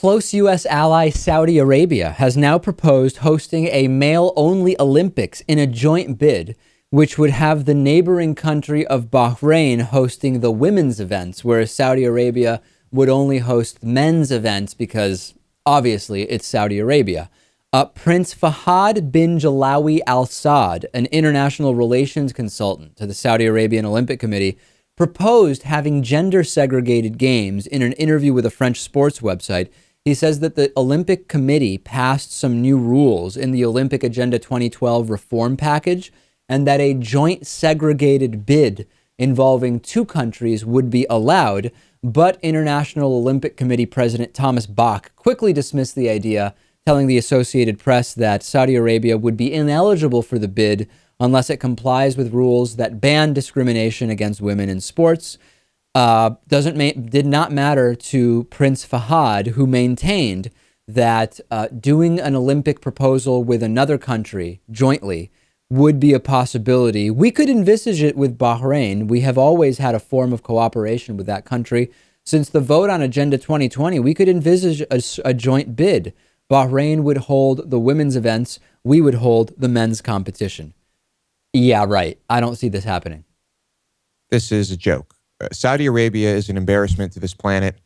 close U.S. ally Saudi Arabia has now proposed hosting a male-only Olympics in a joint bid, which would have the neighboring country of Bahrain hosting the women's events, whereas Saudi Arabia would only host men's events because, obviously, it's Saudi Arabia. Prince Fahad bin Jalawi Al Saud, an international relations consultant to the Saudi Arabian Olympic Committee, proposed having gender-segregated games in an interview with a French sports website. He says that the Olympic Committee passed some new rules in the Olympic Agenda 2012 reform package, and that a joint segregated bid involving two countries would be allowed, but International Olympic Committee President Thomas Bach quickly dismissed the idea, telling the Associated Press that Saudi Arabia would be ineligible for the bid unless it complies with rules that ban discrimination against women in sports. Did not matter to Prince Fahad, who maintained that doing an Olympic proposal with another country jointly would be a possibility. We could envisage it with Bahrain. We have always had a form of cooperation with that country. Since the vote on Agenda 2020, we could envisage a joint bid. Bahrain would hold the women's events. We would hold the men's competition. Yeah, right. I don't see this happening. This is a joke. Saudi Arabia is an embarrassment to this planet.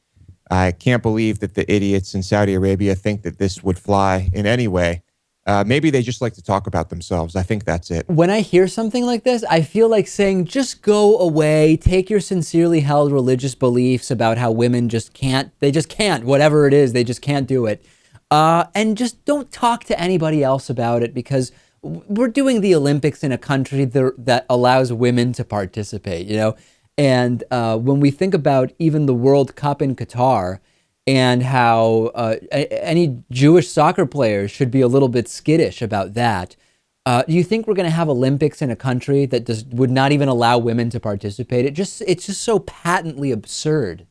I can't believe that the idiots in Saudi Arabia think that this would fly in any way. Maybe they just like to talk about themselves. I think that's it. When I hear something like this, I feel like saying, just go away, take your sincerely held religious beliefs about how women just can't, whatever it is, they just can't do it. And just don't talk to anybody else about it, because we're doing the Olympics in a country that allows women to participate, you know? And when we think about even the World Cup in Qatar and how any Jewish soccer players should be a little bit skittish about that, do you think we're going to have Olympics in a country that would not even allow women to participate? It's just so patently absurd.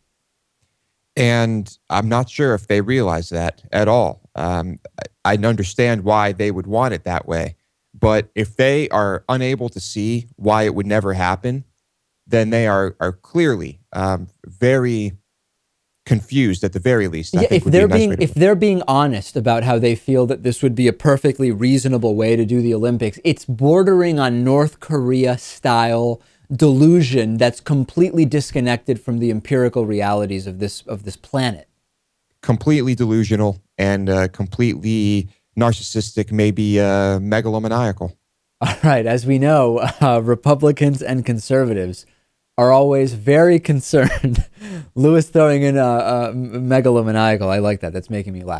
And I'm not sure if they realize that at all. I understand why they would want it that way. But if they are unable to see why it would never happen, then they are clearly very confused at the very least. Yeah, if they're being honest about how they feel that this would be a perfectly reasonable way to do the Olympics, it's bordering on North Korea style delusion that's completely disconnected from the empirical realities of this planet. Completely delusional and completely narcissistic, maybe megalomaniacal. All right, as we know, Republicans and conservatives are always very concerned. Lewis throwing in megalomaniacal. I like that. That's making me laugh.